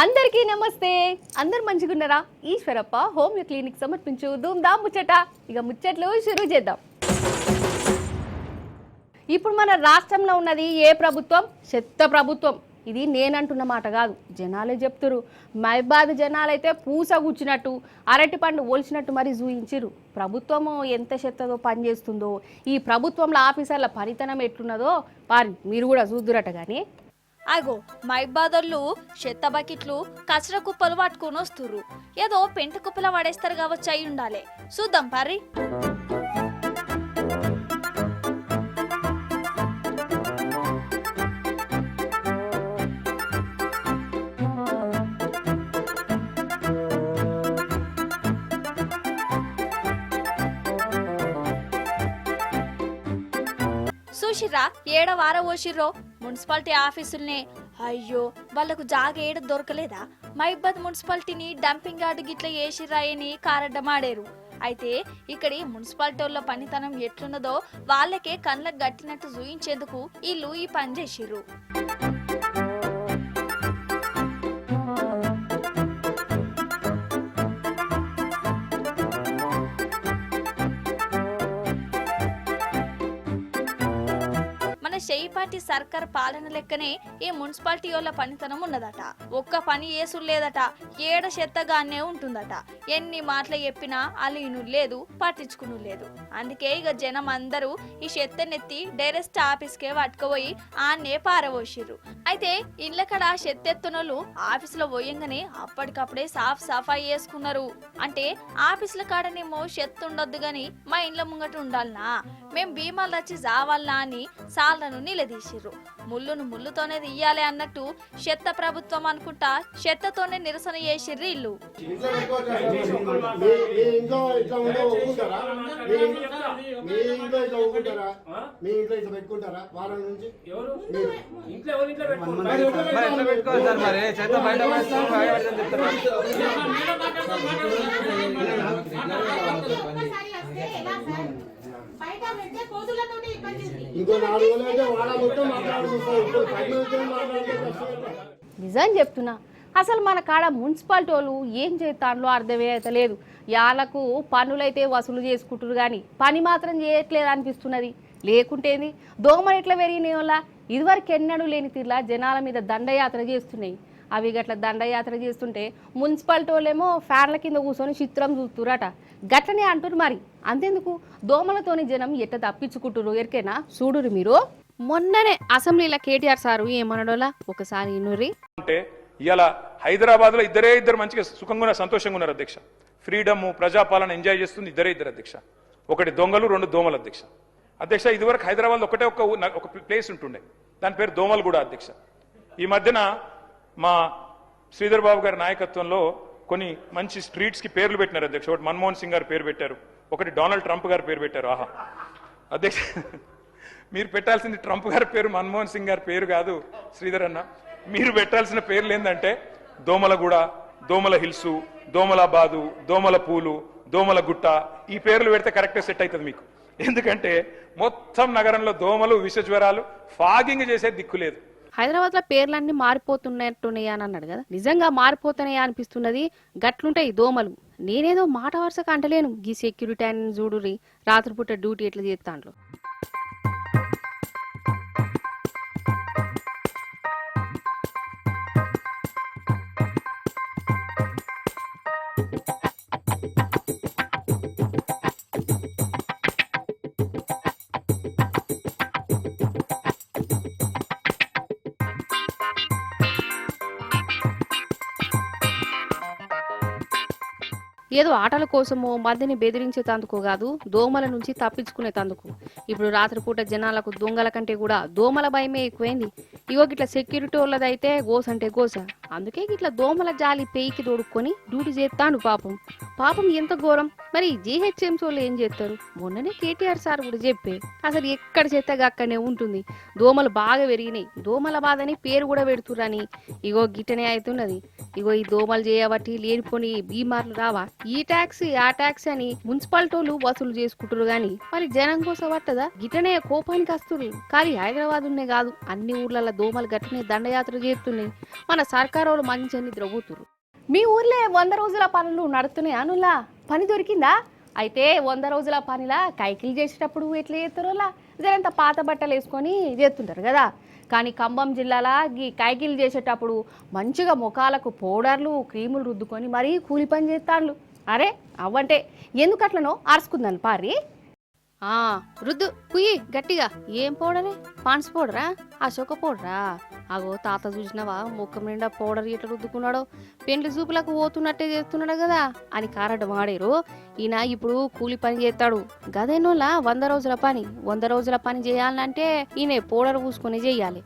అందరికీ నమస్తే. అందరు మంచిగున్నారా? ఈశ్వరప్ప హోమియో క్లినిక్ సమర్పించు ధూమ్ధామ్ ముచ్చట. ఇక ముచ్చట్లు షురూ చేద్దాం. ఇప్పుడు మన రాష్ట్రంలో ఉన్నది ఏ ప్రభుత్వం? చెత్త ప్రభుత్వం. ఇది నేనంటున్న మాట కాదు, జనాలే చెప్తురు. మైబాద్ జనాలైతే పూస కూర్చున్నట్టు అరటి పండు ఒలిచినట్టు మరి చూయించిరు. ప్రభుత్వము ఎంత చెత్తదో పనిచేస్తుందో, ఈ ప్రభుత్వంలో ఆఫీసర్ల పనితనం ఎట్లున్నదో మీరు కూడా చూద్దురట. కానీ అగో మైబాదర్లు చెత్త బకెట్లు కచర కుప్పలు పట్టుకొని వస్తుర్రు. ఏదో పెంట కుప్పల పడేస్తారు కావచ్చు, అయి ఉండాలి. చూద్దాం పర్రి. చూసిర్రా ఏడ వార పోసిర్రో మున్సిపాలిటీ ఆఫీసుల్నే. అయ్యో వాళ్లకు జాగ ఏడ దొరకలేదా? మైబాద్ మున్సిపాలిటీని డంపింగ్ యార్డు గిట్ల వేసిర్రాయని కారడ్డమాడారు. అయితే ఇక్కడి మున్సిపాలిటీ వాళ్ళ పనితనం ఎట్లున్నదో వాళ్ళకే కళ్ళకు గట్టినట్టు చూయించేందుకు వీళ్ళు ఈ పని చేసిర్రు. చేయిపాటి సర్కార్ పాలన లెక్కనే ఈ మున్సిపాలిటీ వాళ్ళ పనితనం ఉన్నదట. ఒక్క పని చేసుడు లేదట, ఏడ చెత్తగానే ఉంటుందట. ఎన్ని మాటలు చెప్పినా అలీను లేదు, పట్టించుకును లేదు. అందుకే ఇక జనం అందరూ ఈ చెత్తనెత్తి డైరెక్ట్ ఆఫీస్కే పట్టుకుపోయి ఆన్నే పారబోసిర్రు. అయితే ఇళ్ళకడ చెత్తెత్తునోళ్ళు ఆఫీసులో పోయంగానే అప్పటికప్పుడే సఫాయి చేసుకున్నారు. అంటే ఆఫీసుల కాడనేమో చెత్త ఉండొద్దు గాని మా ఇండ్ల ముంగట ఉండాలనా, మేం భీమాలు వచ్చి జావాలనా అని సాలను నిలదీసిర్రు. ముళ్ళును ముళ్ళుతోనే తీయాలి అన్నట్టు చెత్త ప్రభుత్వం అనుకుంటా చెత్తతోనే నిరసన చేసిర్రు ఇల్లు. నిజం చెప్తున్నా, అసలు మన కాడ మున్సిపాలిటీ వాళ్ళు ఏం చేస్తాండ్లో అర్థమే అయితే లేదు. యాలకు పన్నులైతే వసూలు చేసుకుంటారు కానీ పని మాత్రం చేయట్లేదు అనిపిస్తున్నది. లేకుంటేంది దోమలు ఎట్లా పెరిగినాయి వల్ల ఇదివరకు ఎన్నడూ లేని తీరులా జనాల మీద దండయాత్ర చేస్తున్నాయి. అవి గట్ల దండయాత్ర చేస్తుంటే మున్సిపాలిటీ వాళ్ళేమో ఫ్యాన్ల కింద కూర్చొని చిత్రం చూస్తురట. గట్లనే అంటురు. మరి అంతెందుకు దోమలతోని జనం ఎట్ట తప్పించుకుంటురు ఎరికైనా చూడురు మీరు. మొన్ననే అసెంబ్లీలో కేటీఆర్ సారు ఏమనడోలా ఒకసారి ఇనుర్రి. అంటే ఇవాళ హైదరాబాద్ లో ఇద్దరు మంచిగా సుఖంగా సంతోషంగా ఉన్నారు అధ్యక్ష. ఫ్రీడమ్ ప్రజాపాలన ఎంజాయ్ చేస్తుంది ఇద్దరు అధ్యక్ష. ఒకటి దొంగలు, రెండు దోమలు అధ్యక్ష. అధ్యక్ష ఇదివరకు హైదరాబాద్ లో ఒకటే ఒక ప్లేస్ ఉంటుండే, దాని పేరు దోమలగూడ అధ్యక్ష. ఈ మధ్యన మా శ్రీధర్ బాబు గారి నాయకత్వంలో కొన్ని మంచి స్ట్రీట్స్ కి పేర్లు పెట్టినారు అధ్యక్ష. ఒకటి మన్మోహన్ సింగ్ గారు పేరు పెట్టారు, ఒకటి డొనాల్డ్ ట్రంప్ గారు పేరు పెట్టారు. ఆహా అధ్యక్ష, మీరు పెట్టాల్సింది ట్రంప్ గారి పేరు, మన్మోహన్ సింగ్ గారి పేరు కాదు శ్రీధర్ అన్న. మీరు పెట్టాల్సిన పేర్లు ఏంటంటే దోమలగూడ, దోమల హిల్స్, దోమలాబాదు, దోమల పూలు, దోమల గుట్ట. ఈ పేర్లు పెడితే కరెక్ట్గా సెట్ అవుతుంది మీకు. ఎందుకంటే మొత్తం నగరంలో దోమలు, విష జ్వరాలు, ఫాగింగ్ చేసే దిక్కు లేదు. హైదరాబాద్ లో పేర్లన్నీ మారిపోతున్నట్టున్నాయా అని అన్నాడు కదా. నిజంగా మారిపోతున్నాయా అనిపిస్తున్నది. గట్లుంటాయి దోమలు. నేనేదో మాట వరుసగా అంటలేను. గీ సెక్యూరిటీ అని చూడురి రాత్రిపూట డ్యూటీ ఎట్లా చేస్తాండ్రు. ఏదో ఆటల కోసమో మధ్యని బెదిరించేతందుకు కాదు, దోమల నుంచి తప్పించుకునేతందుకు. ఇప్పుడు రాత్రిపూట జనాలకు దొంగల కంటే కూడా దోమల భయమే ఎక్కువైంది. ఇగో గిట్ల సెక్యూరిటీ వాళ్ళదైతే గోస అంటే గోస. అందుకే గిట్ల దోమల జాలి పేయికి దొడుక్కొని డ్యూటీ చేస్తాడు. పాపం ఎంత ఘోరం. మరి జీహెచ్ఎంసీ వాళ్ళు ఏం చేస్తారు? మొన్ననే కేటీఆర్ సార్ కూడా చెప్పే అసలు ఎక్కడ చేత్తగా అక్కడనే ఉంటుంది. దోమలు బాగా పెరిగినాయి, దోమల బాధని పేరు కూడా పెడుతురని. ఇగో గిట్టనే అవుతున్నది. ఇగో ఈ దోమలు చేయబట్టి లేనిపోని బీమార్లు రావా? ఈ ట్యాక్స్ ఆ ట్యాక్స్ అని మున్సిపాలిటీలు వసూలు చేసుకుంటారు గాని మరి జనం కోసం పట్టదా? గిటనే కోపానికి వస్తుంది. కానీ హైదరాబాద్ ఉన్నే కాదు, అన్ని ఊర్లలో దోమలు గట్టినే దండయాత్ర చేస్తున్నాయి. మన సర్కారు వాళ్ళు మంచి నిద్రపోతున్నారు. మీ ఊర్లే 100 రోజుల పనులు నడుస్తున్నాయి అనులా? పని దొరికిందా? అయితే 100 రోజుల పనిలా కైకిలు చేసేటప్పుడు ఎట్లా చేస్తారోలా జరంత పాత బట్టలు వేసుకొని చేస్తుంటారు కదా. కానీ ఖమ్మం జిల్లాలో ఈ కైకిలు చేసేటప్పుడు మంచిగా ముఖాలకు పౌడర్లు క్రీములు రుద్దుకొని మరీ కూలి పని చేస్తాళ్ళు. అరే అవ్వంటే ఎందుకట్లనో ఆర్చుకుందాను పారి. రుద్దు కుయ్యి గట్టిగా. ఏం పౌడరే? పాన్స్ పౌడరా? అశోక పౌడరా? అగో తాత చూసినావా ముఖం నిండా పౌడర్ ఇట్లా రుద్దుకున్నాడో, పెండ్లి చూపులకు పోతున్నట్టే చేస్తున్నాడు కదా అని కారట వాడేరు. ఈయన ఇప్పుడు కూలి పని చేస్తాడు గదేనోలా 100 రోజుల పని. 100 రోజుల పని చేయాలంటే ఈయన పౌడర్ పూసుకొని చేయాలి.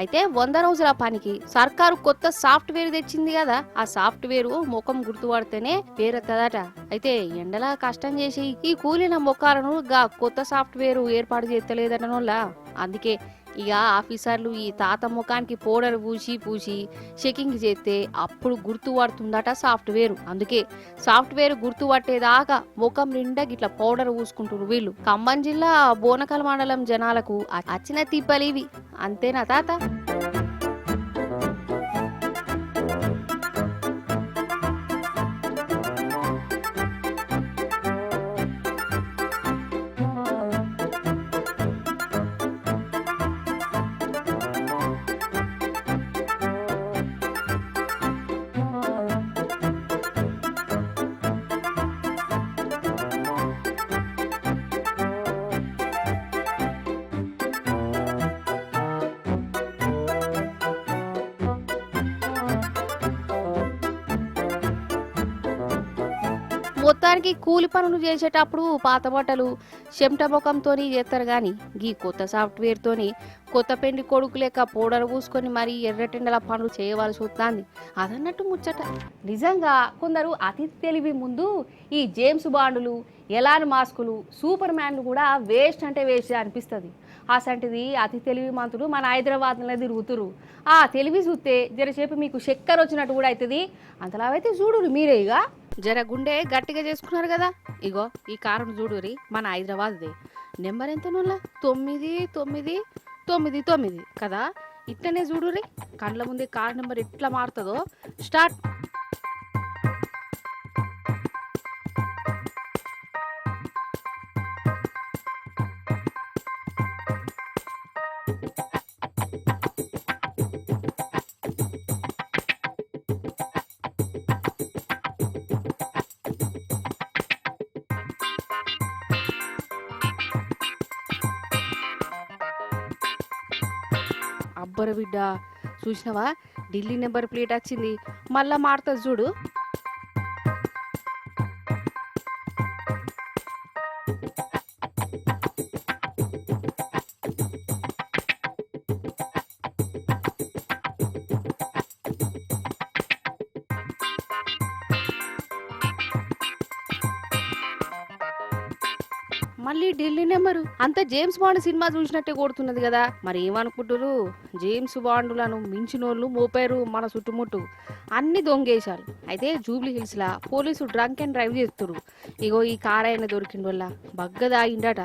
అయితే 100 రోజుల పనికి సర్కారు కొత్త సాఫ్ట్వేర్ తెచ్చింది కదా. ఆ సాఫ్ట్వేర్ ముఖం గుర్తుపడితేనే పేరెత్తదట. అయితే ఎండలా కష్టం చేసి ఈ కూలిన మొక్కలను కొత్త సాఫ్ట్వేర్ ఏర్పాటు చేస్తలేదటనోళ్ళ. అందుకే ఇక ఆఫీసర్లు ఈ తాత ముఖానికి పౌడర్ పూసి చెకింగ్ చేస్తే అప్పుడు గుర్తుపడుతుందట సాఫ్ట్వేర్. అందుకే సాఫ్ట్వేర్ గుర్తుపట్టేదాకా ముఖం నిండా గిట్లా పౌడర్ పూసుకుంటున్నారు వీళ్ళు. ఖమ్మం జిల్లా బోనకల్ మండలం జనాలకు అచ్చిన తిప్పలివి. అంతేనా తాత? మొత్తానికి కూలి పనులు చేసేటప్పుడు పాత బట్టలు చెమట ముఖంతో చేస్తారు గాని గీ కొత్త సాఫ్ట్వేర్ తోని కొత్త పెండి కొడుకు లెక్క పౌడర్ పూసుకొని మరి ఎర్రటెండల పనులు చేయవలసి వస్తుంది. అదన్నట్టు ముచ్చట. నిజంగా కొందరు అతి తెలివి ముందు ఈ జేమ్స్ బాండులు, ఎలాన్ మాస్కులు, సూపర్ మ్యాన్లు కూడా వేస్ట్ అంటే వేస్ట్ అనిపిస్తుంది. అసంటిది అతి తెలివి మంతులు మన హైదరాబాద్లో తిరుగుతురు. ఆ తెలివి చూస్తే జరసేపు మీకు చక్కెర వచ్చినట్టు కూడా అవుతుంది. అంతలావైతే చూడురు మీరే. ఇక జర గుండె గట్టిగా చేసుకున్నారు కదా. ఇగో ఈ కారును చూడురి మన హైదరాబాద్దే. నెంబర్ ఎంత నోళ్ళ? 9999 కదా. ఇట్లనే చూడురి కండ్ల ముందే కారు నెంబర్ ఎట్లా మారుతుందో. స్టార్ట్. అబ్బర బిడ్డ చూసినావా ఢిల్లీ నెంబర్ ప్లేట్ వచ్చింది. మళ్ళా మారుతుంది చూడు. మళ్ళీ ఢిల్లీ నెంబరు. అంత జేమ్స్ బాండ్ సినిమా చూసినట్టే కొడుతున్నది కదా. మరి ఏమనుకుంటారు? జేమ్స్ బాండులను మించినోళ్ళు మోపారు మన చుట్టుముట్టు. అన్ని దొంగేశారు. అయితే జూబ్లీ హిల్స్ లా పోలీసు డ్రంక్ అండ్ డ్రైవ్ చేస్తురు. ఇగో ఈ కారు అయినా దొరికిన వల్ల బగ్గదాగిండట.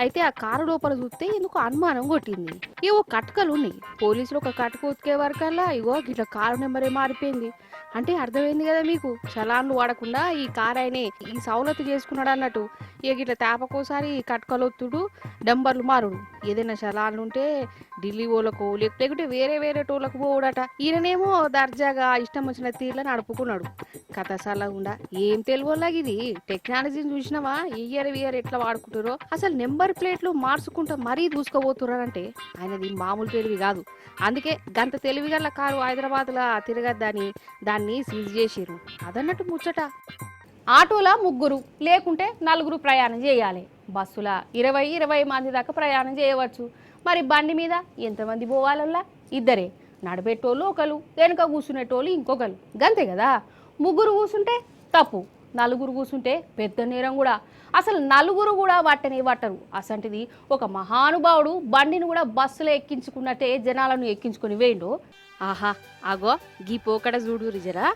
అయితే ఆ కారు లోపల చూస్తే ఎందుకు అనుమానం కొట్టింది. ఏవో కట్కలు ఉన్నాయి. పోలీసులు ఒక కట్టుకు ఉతికే వరకల్లా ఇగో ఇట్లా కారు నెంబరే మారిపోయింది. అంటే అర్థమైంది కదా మీకు. చలాన్లు వాడకుండా ఈ కారు అయినే ఈ సౌలత్ చేసుకున్నాడు అన్నట్టు. ఇక ఇట్లా తేపకోసారి కట్కలొత్తుడు, డంబర్లు మారుడు. ఏదైనా చలాన్లు ఉంటే ఢిల్లీ ఓలకు లేకుంటే వేరే టోళ్ళకు పోవుడట. ఈయననేమో దర్జాగా ఇష్టం వచ్చిన తీర్ల నడుపుకున్నాడు. కథ సలగుండా ఏం తెలియలాగా ఇది టెక్నాలజీని చూసినావా? ఇయర్ ఎట్లా వాడుకుంటారో. అసలు నెంబర్ ప్లేట్లు మార్చుకుంటా మరీ దూసుకోబోతున్నారంటే ఆయనది మామూలు తెలివి కాదు. అందుకే గంత తెలివి గల కారు హైదరాబాద్ లా తిరగద్దని దాన్ని సీజ్ చేసిరు. అదన్నట్టు ముచ్చట. ఆటోలా 3 లేకుంటే 4 ప్రయాణం చేయాలి. బస్సులా 20 మంది దాకా ప్రయాణం చేయవచ్చు. మరి బండి మీద ఎంతమంది పోవాలల్లా? 2. నడిపెట్టోళ్ళు ఒకరు, వెనుక కూర్చునేటోళ్ళు ఇంకొకరు. గంతే కదా. 3 కూర్చుంటే తప్పు, 4 కూర్చుంటే పెద్ద నేరం కూడా. అసలు 4 కూడా పట్టరు. అసంటిది ఒక మహానుభావుడు బండిని కూడా బస్సులో ఎక్కించుకున్నట్టే జనాలను ఎక్కించుకొని వేయండు. ఆహా ఆగో గీ పోకడ చూడు రిజరా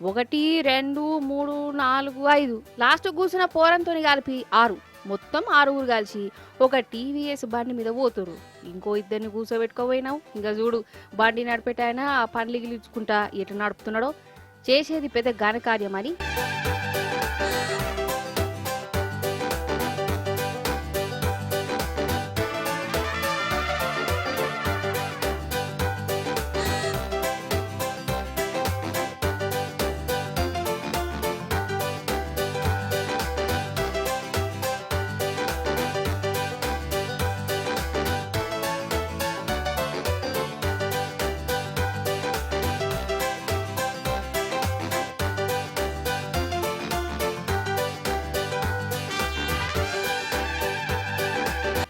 1 2 3 4 5 లాస్ట్ కూర్చున్న పోరంతో కలిపి 6 మొత్తం 6 కలిసి ఒక టీవీఎస్ బండి మీద పోతురు. ఇంకో ఇద్దరిని కూర్చోబెట్టుకోపోయినావు. ఇంకా చూడు బండి నడిపేటాయన పండ్లు గిలుచుకుంటా ఎటు నడుపుతున్నాడో. చేసేది పెద్ద ఘనకార్యం అని.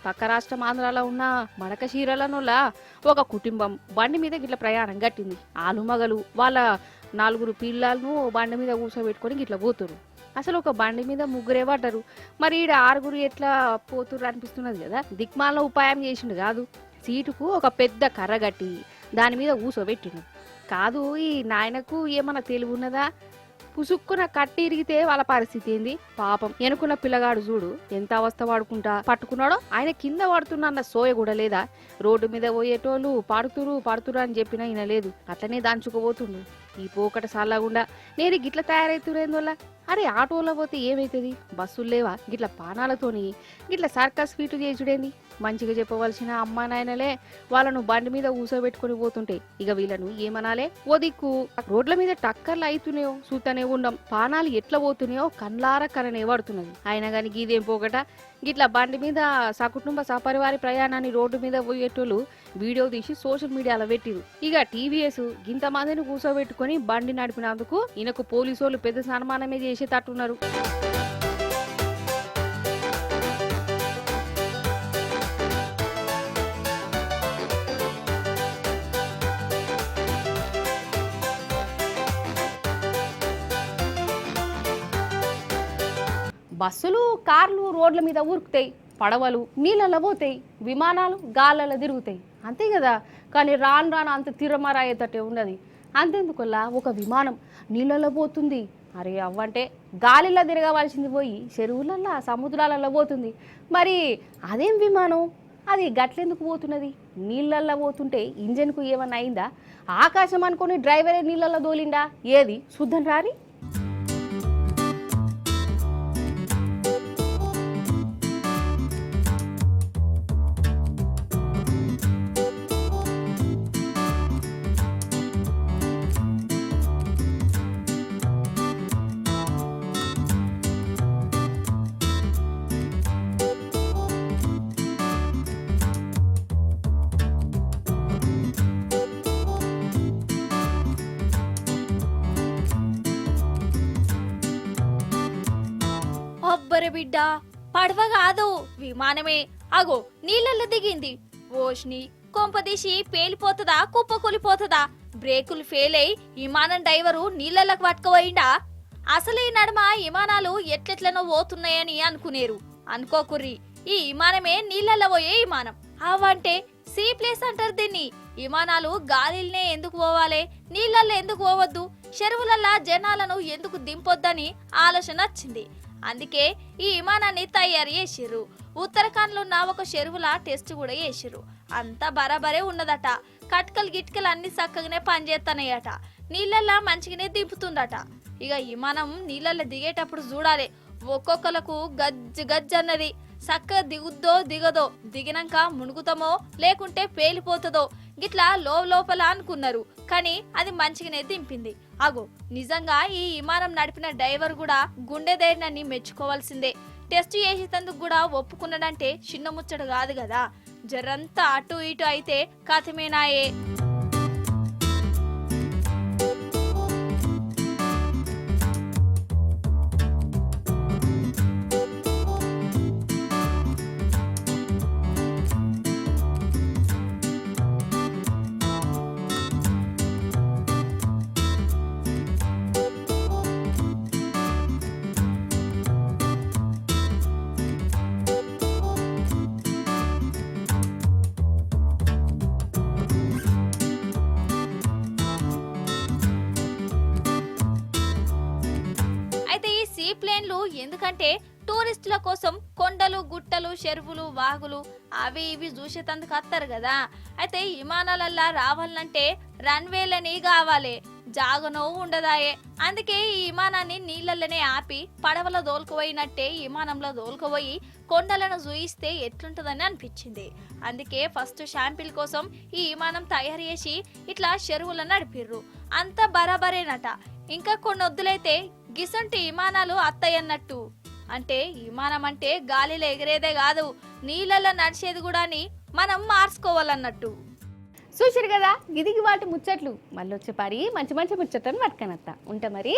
పక్క రాష్ట్రం ఆంధ్రాలో ఉన్న మడకశీరలనోలా ఒక కుటుంబం బండి మీద గిట్ల ప్రయాణం గట్టింది. ఆలు మగలు వాళ్ళ 4 పిల్లలను బండి మీద కూర్చోబెట్టుకొని గిట్ల పోతురు. అసలు ఒక బండి మీద ముగ్గురే పడ్డరు. మరి ఈడ 6 ఎట్లా పోతురు అనిపిస్తున్నది కదా. దిక్మాల ఉపాయం చేసిండు కాదు. సీటుకు ఒక పెద్ద కర్ర గట్టి దాని మీద కూర్చోబెట్టిండు. కాదు ఈ నాయనకు ఏమన్నా తెలివి ఉన్నదా? పుసుక్కున కట్టి ఇరిగితే వాళ్ళ పరిస్థితి ఏంది? పాపం ఎనుకున్న పిల్లగాడు చూడు ఎంత అవస్థ పడుకుంటా పట్టుకున్నాడో. ఆయన కింద పడుతున్న సోయ కూడా లేదా. రోడ్డు మీద పోయేటోళ్ళు పడుతురు అని చెప్పినా ఈయన లేదు. అట్లనే దాంచుకోబోతుండు. ఈ పోకట సాలాగుండా నేను గిట్ల తయారైతురేందోళ్ళ. అరే ఆటోలో పోతే ఏమైతుంది? బస్సులు లేవా? గిట్ల పానాలతోని గిట్ల సర్కస్ ఫీటు చేసుడేంది? మంచిగా చెప్పవలసిన అమ్మా నాయనలే వాళ్ళను బండి మీద ఊసోబెట్టుకుని పోతుంటే ఇక వీళ్ళను ఏమనాలే? ఓ దిక్కు రోడ్ల మీద టక్కర్లు అవుతున్నాయో చూస్తూనే ఉండం. పానాలు ఎట్లా పోతున్నాయో కన్లార కరనే పడుతున్నది. అయినా గాని గీదేం పోగట గిట్ల బండి మీద సకుటుంబ సపరివారి ప్రయాణాన్ని రోడ్డు మీద పోయేటోళ్ళు వీడియో తీసి సోషల్ మీడియాలో పెట్టిరు. ఇక టీవీఎస్ గింత మందిని కూర్చోబెట్టుకుని బండి నడిపినందుకు ఈయనకు పోలీసోళ్ళు పెద్ద సన్మానమే చేసేటట్టున్నారు. బస్సులు కార్లు రోడ్ల మీద ఊరుకుతాయి, పడవలు నీళ్ళల్లో పోతాయి, విమానాలు గాళ్ళల్లో తిరుగుతాయి, అంతే కదా. కానీ రాను రాను అంత తిరమరాయేటట్టే ఉన్నది. అంతెందుకల్లా ఒక విమానం నీళ్ళల్లో పోతుంది. అరే అవ్వంటే గాలిలో తిరగవలసింది పోయి చెరువులల్లో సముద్రాలలో పోతుంది. మరి అదేం విమానం? అది గట్లెందుకు పోతున్నది? నీళ్ళల్లో పోతుంటే ఇంజన్కు ఏమన్నా అయిందా? ఆకాశం అనుకొని డ్రైవరే నీళ్ళల్లో దోలిండా? ఏది శుద్ధం రాని. అబ్బరే బిడ్డ, పడవ కాదు విమానమే. అగో నీళ్ళల్లో దిగింది. ఓష్ని కొంపదీసి పేలిపోతుందా కుప్పకూలిపోతుందా? బ్రేకులు ఫెయిల్ అయి విమానం డ్రైవరు నీళ్ళకి పట్టుకుపోయిండా? అసలు ఈ నడుమ విమానాలు ఎట్లెట్లనో పోతున్నాయని అనుకునేరు. అనుకోకుర్రి, ఈ విమానమే నీళ్ళల్లో పోయే విమానం. అవంటే సీ ప్లేస్ అంటారు దీన్ని. విమానాలు గాలిల్నే ఎందుకు పోవాలి, నీళ్ళల్లో ఎందుకు పోవద్దు, చెరువులల్లా జనాలను ఎందుకు దింపొద్దని ఆలోచన వచ్చింది. అందుకే ఈ విమానాన్ని తయారు చేసిర్రు. ఉత్తరాఖండ్లో ఉన్న ఒక చెరువుల టెస్ట్ కూడా చేసిర్రు. అంతా బరాబరే ఉన్నదట. కట్కలు గిట్కలు అన్ని చక్కగానే పనిచేస్తున్నాయట. నీళ్ళల్లా మంచిగానే దింపుతుందట. ఇక విమానం నీళ్ళల్లో దిగేటప్పుడు చూడాలి, ఒక్కొక్కలకు గజ్జ అన్నది. చక్కగా దిగుద్దో దిగదో, దిగినాక మునుగుతామో లేకుంటే పేలిపోతుందో గిట్లా లోపల అనుకున్నారు. కానీ అది మంచిగానే దింపింది. అగో నిజంగా ఈ విమానం నడిపిన డ్రైవర్ కూడా గుండె ధైర్యాన్ని మెచ్చుకోవాల్సిందే. టెస్ట్ చేసేందుకు కూడా ఒప్పుకున్నాడంటే చిన్న ముచ్చట కాదు కదా. జరంతా అటు ఇటు అయితే కథమేనాయే. ఎందుకంటే టూరిస్టుల కోసం కొండలు గుట్టలు చెరువులు వాగులు అవి ఇవి చూసేటందుకు వస్తారు కదా. అయితే విమానాలల్లా రావాలంటే రన్వేలని కావాలి, జాగనో ఉండదాయే. అందుకే ఈ విమానాన్ని నీళ్ళల్లోనే ఆపి పడవలో దోలుకుపోయినట్టే విమానంలో దోలుకుపోయి కొండలను చూయిస్తే ఎట్లుంటుందని అనిపించింది. అందుకే ఫస్ట్ షాంపిల్ కోసం ఈ విమానం తయారు చేసి ఇట్లా చెరువులను నడిపిర్రు. అంత బరాబరేనట. ఇంకా కొన్ని వద్దులైతే గిసంటి విమానాలు అత్తయ్యన్నట్టు. అంటే విమానం అంటే గాలిలో ఎగిరేదే కాదు, నీళ్ళల్లో నడిచేది కూడా మనం మార్చుకోవాలన్నట్టు. చూసిరు కదా, గిదిగి వాటి ముచ్చట్లు. మళ్ళీ వచ్చే పారి మంచి మంచి ముచ్చట్లను పట్టుకనత్తా ఉంటా మరి.